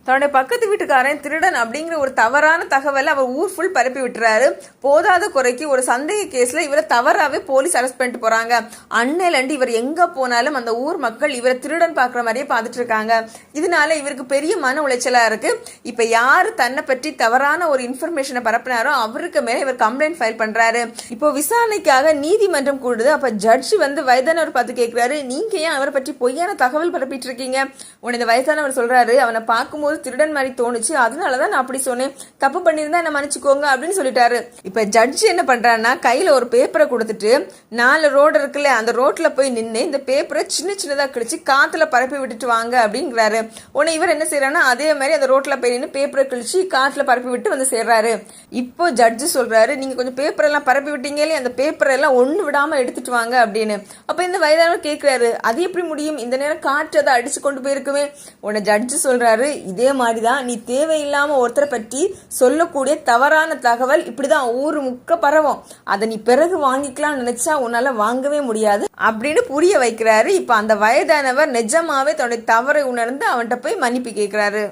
தன்னுடைய பக்கத்து வீட்டுக்காரன் திருடன் அப்படிங்கிற ஒரு தவறான தகவலை அவர் ஊர் ஃபுல் பரப்பி விட்டுறாரு. போதாத குறைக்கு ஒரு சந்தேக கேஸ்ல இவரை தவறாவே போலீஸ் அரெஸ்ட் பண்ணிட்டு போறாங்க. அன்னையிலண்டு இவர் எங்க போனாலும் அந்த ஊர் மக்கள் இவரை திருடன் பாக்குற மாதிரியே பார்த்துட்டு இருக்காங்க. இதனால இவருக்கு பெரிய மன உளைச்சலா இருக்கு. இப்ப யாரு தன்னை பற்றி தவறான ஒரு இன்ஃபர்மேஷனை பரப்பினாரோ அவருக்கு மேல இவர் கம்ப்ளைண்ட் ஃபைல் பண்றாரு. இப்போ விசாரணைக்காக நீதிமன்றம் கூடுது. அப்ப ஜட்ஜி வயதானவர் பார்த்து கேட்கிறாரு, நீங்க ஏன் அவரை பற்றி பொய்யான தகவல் பரப்பிட்டு இருக்கீங்க? உடனே இந்த வயசானவர் சொல்றாரு, அவனை பார்க்கும்போது திருடன் மாதிரி தோணுச்சு, அதனாலதான் நான் அப்படி சொன்னேன், தப்பு பண்ணிருந்தா என்ன மன்னிச்சுக்கோங்க அப்படின்னு சொல்லிட்டாரு. இப்ப ஜட்ஜி என்ன பண்றாருன்னா கையில ஒரு பேப்பரை கொடுத்துட்டு 4 ரோடு இருக்குல்ல, அந்த ரோட்ல போய் நின்று இந்த பேப்பரை சின்ன சின்னதா கிழிச்சு காத்துல பரப்பி விட்டுட்டு வாங்க அப்படிங்கிறாரு. உடனே இவர் என்ன செய்யறாருன்னா அதே மாதிரி அந்த ரோட்ல போய் நின்று பேப்பரை கிழிச்சு காத்துல பரப்பி விட்டு வந்து சேர்றாரு. இப்போ ஜட்ஜி சொல்றாரு, நீங்க கொஞ்சம் பேப்பர் எல்லாம் பரப்பி விட்டீங்களே, அந்த பேப்பர் எல்லாம் ஒண்ணு விடாம எடுத்துட்டு வாங்க அப்படின்னு. அப்ப இந்த வயதானவர் கேட்கிறாரு, அது எப்படி முடியும், இந்த நேரம் காற்று அதை அடிச்சு கொண்டு போயிருக்குமே. உடனே ஜட்ஜி சொல்றாரு, இதே மாதிரிதான் நீ தேவையில்லாம ஒருத்தரை பற்றி சொல்லக்கூடிய தவறான தகவல் இப்படிதான் ஊரு முக்க பரவும். அதை நீ பிறகு வாங்கிக்கலாம்னு நினைச்சா உன்னால வாங்கவே முடியாது அப்படின்னு புரிய வைக்கிறாரு. இப்ப அந்த வயதானவர் நிஜமாவே தன்னுடைய தவறை உணர்ந்து அவன்கிட்ட போய் மன்னிப்பு கேட்கிறாரு.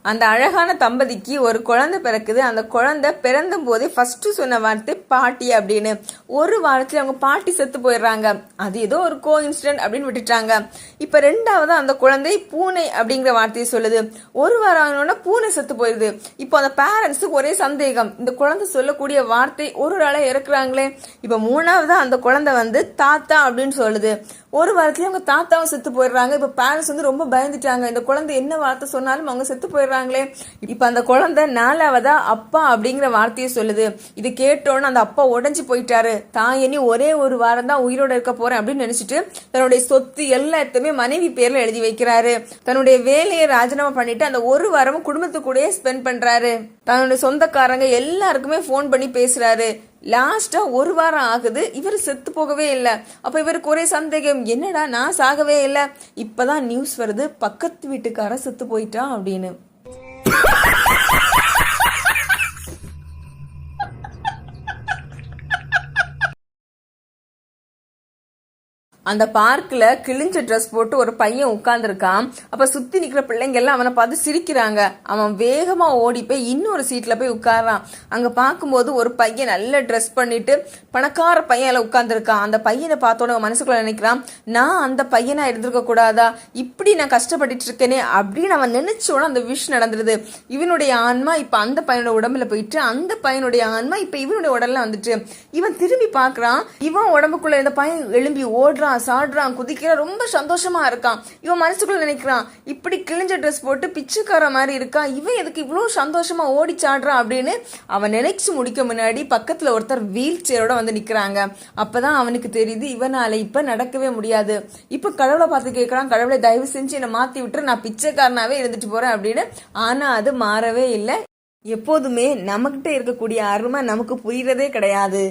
அந்த அழகான தம்பதிக்கு ஒரு குழந்தை பிறக்குது. அந்த குழந்தை பிறந்த போதே ஃபர்ஸ்ட் சொன்ன வார்த்தை பாட்டி அப்படின்னு. ஒரு வாரத்துல அவங்க பாட்டி செத்து போயிடுறாங்க. அது ஏதோ ஒரு கோ இன்சிடென்ட் அப்படின்னு விட்டுட்டாங்க. இப்ப 2வது அந்த குழந்தை பூனை அப்படிங்கிற வார்த்தையை சொல்லுது. ஒரு வாரம் ஆனோன்னா பூனை செத்து போயிருது. இப்போ அந்த பேரண்ட்ஸுக்கு ஒரே சந்தேகம், இந்த குழந்தை சொல்லக்கூடிய வார்த்தை ஒரு ஆளை இறக்குறாங்களே. இப்ப 3வது அந்த குழந்தை தாத்தா அப்படின்னு சொல்லுது. ஒரு வாரத்துலயே அவங்க தாத்தாவும் செத்து போயிடுறாங்க. இப்ப பேரண்ட்ஸ் ரொம்ப பயந்துட்டாங்க, இந்த குழந்தை என்ன வார்த்தை சொன்னாலும் அவங்க செத்து போயிடுறாங்களே. இப்ப அந்த குழந்தை 4வதா அப்பா அப்படிங்கிற வார்த்தையை சொல்லுது. இது கேட்டோன்னு அந்த அப்பா உடஞ்சு போயிட்டாரு. தான் இனி ஒரே ஒரு வாரம் தான் உயிரோட இருக்க போறேன் அப்படின்னு நினைச்சிட்டு தன்னுடைய சொத்து எல்லாத்தையுமே மனைவி பேர்ல எழுதி வைக்கிறாரு. தன்னுடைய வேலையை ராஜினாமா பண்ணிட்டு அந்த ஒரு வாரமும் குடும்பத்துக்கூடயே ஸ்பெண்ட் பண்றாரு. தன்னுடைய சொந்தக்காரங்க எல்லாருக்குமே போன் பண்ணி பேசுறாரு. லாஸ்டா ஒரு வாரம் ஆகுது, இவர் செத்து போகவே இல்லை. அப்ப இவருக்கு ஒரே சந்தேகம், என்னடா நான் சாகவே இல்லை. இப்பதான் நியூஸ் வருது, பக்கத்து வீட்டுக்கார செத்து போயிட்டான் அப்படின்னு. அந்த பார்க்ல கிழிஞ்ச ட்ரெஸ் போட்டு ஒரு பையன் உட்கார்ந்துருக்கான். அப்ப சுத்தி நிக்கிற பிள்ளைங்க எல்லாம் அவனை பார்த்து சிரிக்கிறாங்க. அவன் வேகமா ஓடி போய் இன்னொரு சீட்ல போய் உட்கார்றான். அங்க பார்க்கும்போது ஒரு பையன் நல்ல ட்ரெஸ் பண்ணிட்டு பணக்கார பையன் உட்கார்ந்துருக்கான். அந்த பையனை பார்த்தோட மனசுக்குள்ள நினைக்கிறான், நான் அந்த பையனா இருந்திருக்க கூடாதா, இப்படி நான் கஷ்டப்பட்டுட்டு இருக்கேனே அப்படின்னு அவன் நினைச்சோட அந்த விஷ் நடந்துருது. இவனுடைய ஆன்மா இப்ப அந்த பையனோட உடம்புல போயிட்டு, அந்த பையனுடைய ஆன்மா இப்ப இவனுடைய உடல்ல வந்துட்டு. இவன் திரும்பி பாக்குறான், இவன் உடம்புக்குள்ள இந்த பையன் எழும்பி ஓடுறான், சாடுறான், குதிக்கிறான், ரொம்ப சந்தோஷமா இருக்கான். இவன் மனசுக்குள்ள நினைக்கிறான், இப்படி கிழிஞ்ச ட்ரெஸ் போட்டு பிச்சுக்கார மாதிரி இருக்கான், இவன் எதுக்கு இவ்வளவு சந்தோஷமா ஓடி சாடுறான் அப்படின்னு அவன் நினைச்சு முடிக்க முன்னாடி பக்கத்துல ஒருத்தர் வீல் சேரோட நிக்கிறாங்க. அப்பதான் அவனுக்கு தெரியுது, இவனால இப்ப நடக்கவே முடியாது. இப்ப கடவுளை பார்த்து கேட்கறான், கடவுளை தயவு செஞ்சு என்னை மாத்தி விட்டு நான் பிச்சைக்காரனாவே இருந்துட்டு போறேன் அப்படின்னு. ஆனா அது மாறவே இல்லை. எப்போதுமே நமக்கிட்ட இருக்கக்கூடிய அருமை நமக்கு புரியறதே கிடையாது.